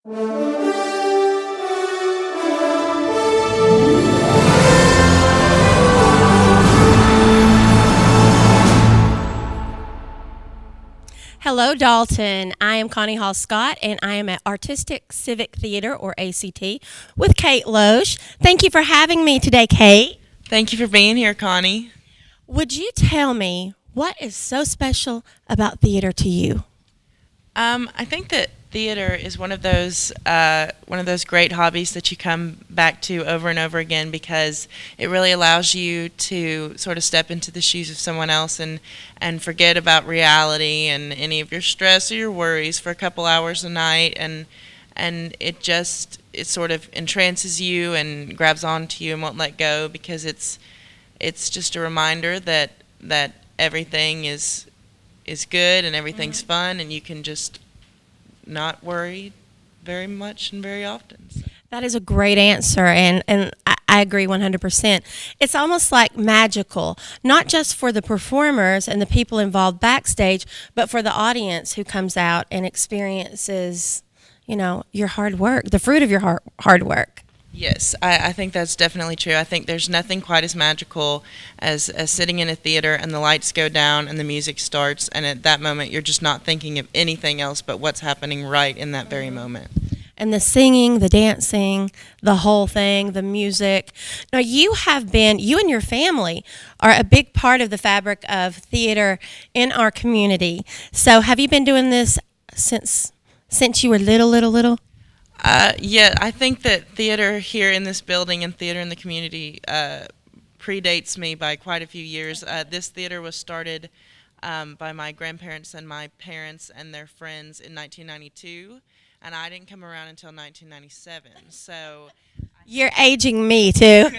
Hello, Dalton. I am Connie Hall-Scott, and I am at Artistic Civic Theater, or ACT, with Kate Losh. Thank you for having me today, Kate. Thank you for being here, Connie. Would you tell me what is so special about theater to you? I think that theater is one of those great hobbies that you come back to over and over again because it really allows you to sort of step into the shoes of someone else and forget about reality and any of your stress or your worries for a couple hours a night, and it sort of entrances you and grabs onto you and won't let go because it's just a reminder that everything is good and everything's fun, and you can just not worry very much and very often. So. That is a great answer, and I agree 100%. It's almost like magical, not just for the performers and the people involved backstage, but for the audience who comes out and experiences, your hard work, the fruit of your hard work. Yes, I think that's definitely true. I think there's nothing quite as magical as sitting in a theater and the lights go down and the music starts, and at that moment you're just not thinking of anything else but what's happening right in that very moment. And the singing, the dancing, the whole thing, the music. Now, you and your family are a big part of the fabric of theater in our community. So have you been doing this since you were little? Yeah, I think that theater here in this building and theater in the community predates me by quite a few years. This theater was started by my grandparents and my parents and their friends in 1992, and I didn't come around until 1997. So you're aging me too.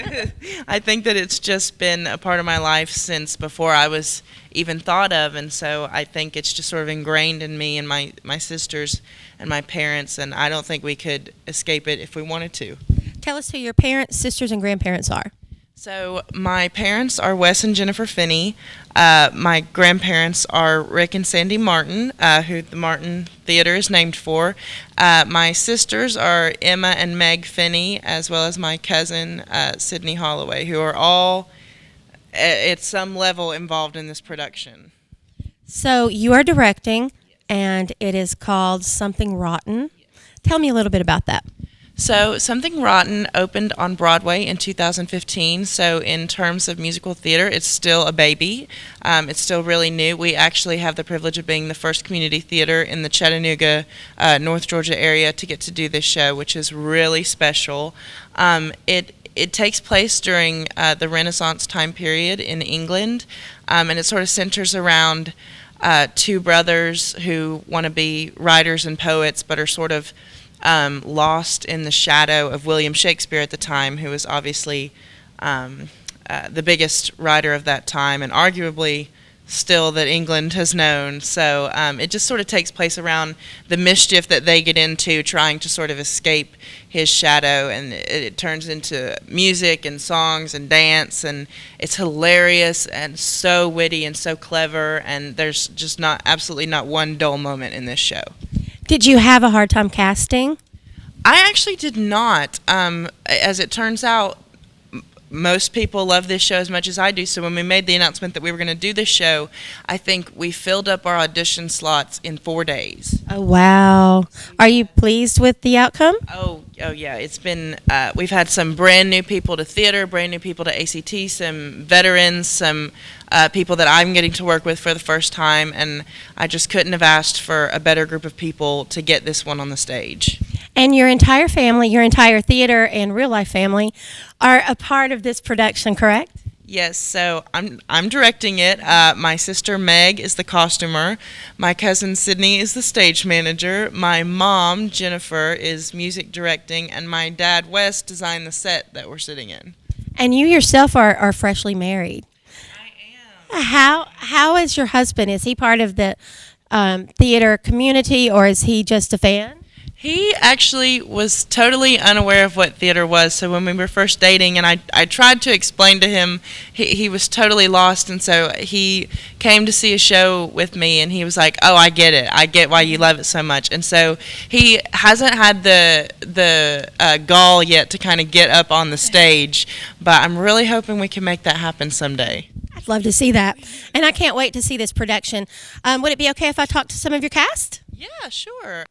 I think that it's just been a part of my life since before I was even thought of, and so I think it's just sort of ingrained in me and my sisters and my parents, and I don't think we could escape it if we wanted to. Tell us who your parents, sisters, and grandparents are. So my parents are Wes and Jennifer Finney. My grandparents are Rick and Sandy Martin, who the Martin Theater is named for. My sisters are Emma and Meg Finney, as well as my cousin Sydney Holloway, who are all at some level involved in this production. So you are directing, and it is called Something Rotten. Tell me a little bit about that. So Something Rotten opened on Broadway in 2015. So in terms of musical theater, it's still a baby. It's still really new. We actually have the privilege of being the first community theater in the Chattanooga, North Georgia area to get to do this show, which is really special. It takes place during the Renaissance time period in England, and it sort of centers around two brothers who want to be writers and poets but are sort of lost in the shadow of William Shakespeare at the time, who was obviously the biggest writer of that time and arguably still that England has known. So it just sort of takes place around the mischief that they get into trying to sort of escape his shadow, and it turns into music and songs and dance, and it's hilarious and so witty and so clever, and there's just absolutely not one dull moment in this show. Did you have a hard time casting? I actually did not. As it turns out, most people love this show as much as I do, so when we made the announcement that we were going to do this show, I think we filled up our audition slots in 4 days. Oh, wow. Are you pleased with the outcome? Oh yeah. It's been, we've had some brand new people to theater, brand new people to ACT, some veterans, some people that I'm getting to work with for the first time, and I just couldn't have asked for a better group of people to get this one on the stage. And your entire family, your entire theater and real life family are a part of this production, correct? Yes, so I'm directing it. My sister Meg is the costumer. My cousin Sydney is the stage manager. My mom, Jennifer, is music directing. And my dad, Wes, designed the set that we're sitting in. And you yourself are freshly married. I am. How is your husband? Is he part of the theater community, or is he just a fan? He actually was totally unaware of what theater was. So when we were first dating, and I tried to explain to him, he was totally lost. And so he came to see a show with me, and he was like, "Oh, I get it. I get why you love it so much." And so he hasn't had the gall yet to kind of get up on the stage, but I'm really hoping we can make that happen someday. I'd love to see that. And I can't wait to see this production. Would it be okay if I talk to some of your cast? Yeah, sure.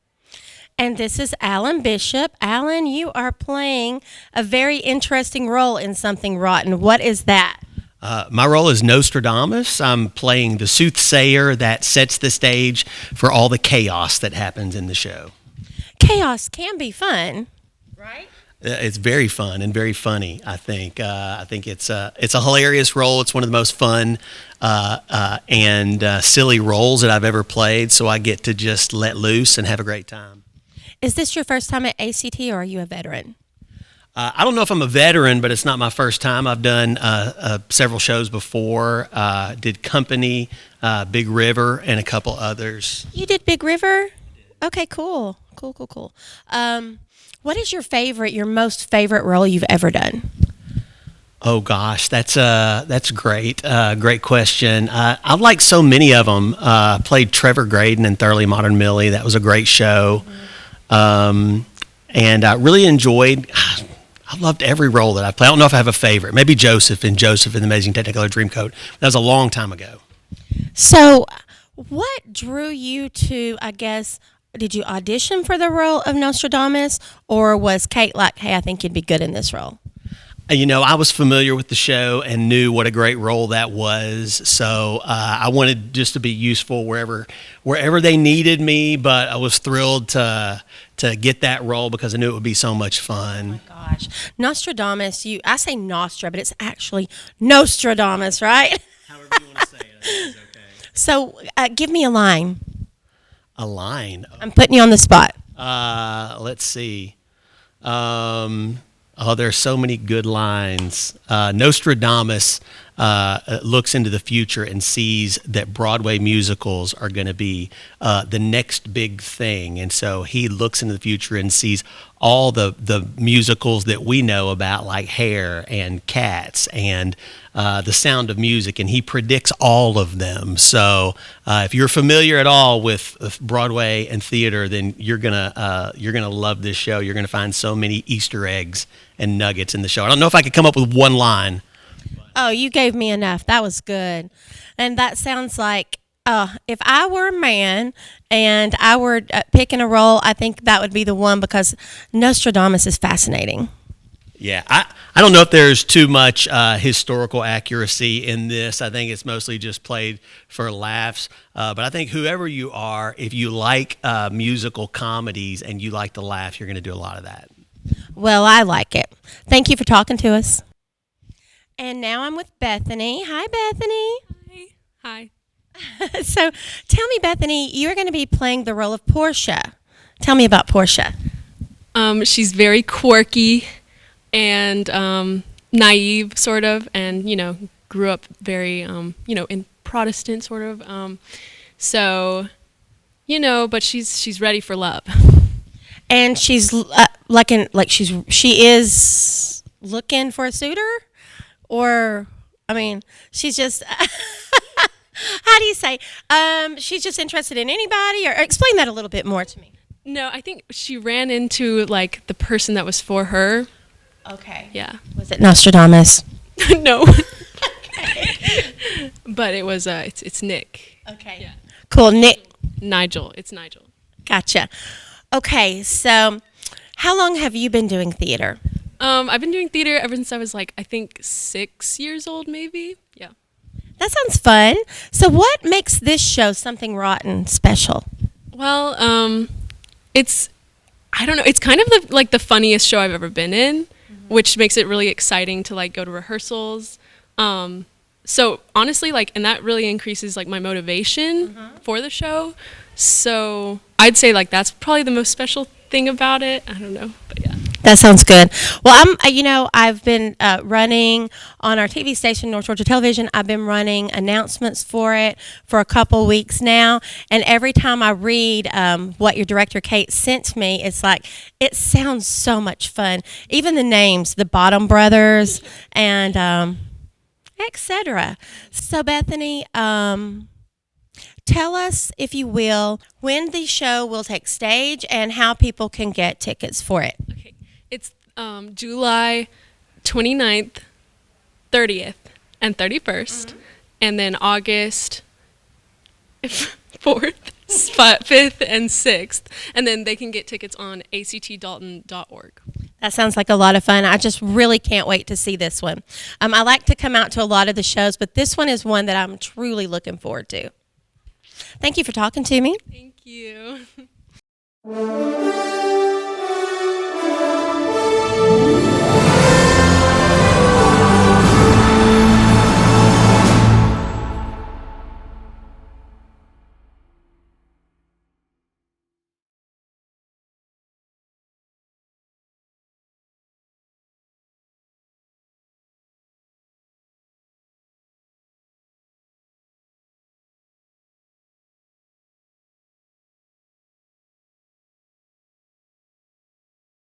And this is Alan Bishop. Alan, you are playing a very interesting role in Something Rotten. What is that? My role is Nostradamus. I'm playing the soothsayer that sets the stage for all the chaos that happens in the show. Chaos can be fun, right? It's very fun and very funny, I think. I think it's a hilarious role. It's one of the most fun and silly roles that I've ever played, so I get to just let loose and have a great time. Is this your first time at ACT, or are you a veteran? I don't know if I'm a veteran, but it's not my first time. I've done several shows before. Did Company, Big River, and a couple others. You did Big River? Okay, cool. What is your most favorite role you've ever done? Oh gosh, that's great. Great question. I like so many of them. Played Trevor Graydon in Thoroughly Modern Millie. That was a great show. And I really enjoyed. I loved every role that I played. I don't know if I have a favorite. Maybe Joseph in the Amazing Technicolor Dreamcoat. That was a long time ago. So, what drew you to, I guess, did you audition for the role of Nostradamus, or was Kate like, hey, I think you'd be good in this role? You know, I was familiar with the show and knew what a great role that was. So I wanted just to be useful wherever they needed me. But I was thrilled to get that role because I knew it would be so much fun. Oh my gosh, Nostradamus! I say Nostra, but it's actually Nostradamus, right? However you want to say it, I think it's okay. So give me a line. A line. I'm putting you on the spot. Let's see. There are so many good lines. Nostradamus looks into the future and sees that Broadway musicals are going to be the next big thing. And so he looks into the future and sees all the musicals that we know about, like Hair and Cats and The Sound of Music, and he predicts all of them. So if you're familiar at all with Broadway and theater, then you're gonna love this show. You're gonna find so many Easter eggs and nuggets in the show. I don't know if I could come up with one line. Oh, you gave me enough. That was good. And that sounds like, if I were a man and I were picking a role, I think that would be the one, because Nostradamus is fascinating. Yeah, I don't know if there's too much historical accuracy in this. I think it's mostly just played for laughs. But I think whoever you are, if you like musical comedies and you like to laugh, you're going to do a lot of that. Well, I like it. Thank you for talking to us. And now I'm with Bethany. Hi, Bethany. Hi. So tell me, Bethany, you're going to be playing the role of Portia. Tell me about Portia. She's very quirky and naive, sort of, and, grew up very, in Protestant, sort of. But she's ready for love. And she's she is looking for a suitor, or she's just how do you say? She's just interested in anybody, or explain that a little bit more to me. No, I think she ran into the person that was for her. Okay. Yeah. Was it Nostradamus? No. Okay. But it was it's Nick. Okay. Yeah. Cool. Nigel. It's Nigel. Gotcha. Okay, so how long have you been doing theater? I've been doing theater ever since I was I think 6 years old, maybe. Yeah. That sounds fun. So what makes this show, Something Rotten, special? Well, I don't know. It's kind of the funniest show I've ever been in, which makes it really exciting to go to rehearsals. So honestly, and that really increases my motivation for the show. So I'd say that's probably the most special thing about it. I don't know, but yeah. That sounds good. Well, I've been running on our TV station, North Georgia Television. I've been running announcements for it for a couple weeks now, and every time I read what your director Kate sent me, it's like it sounds so much fun. Even the names, the Bottom Brothers, and etc. So, Bethany, tell us, if you will, when the show will take stage and how people can get tickets for it. Okay. It's July 29th, 30th, and 31st, and then August 4th, 5th, and 6th, and then they can get tickets on actdalton.org. That sounds like a lot of fun. I just really can't wait to see this one. I like to come out to a lot of the shows, but this one is one that I'm truly looking forward to. Thank you for talking to me. Thank you.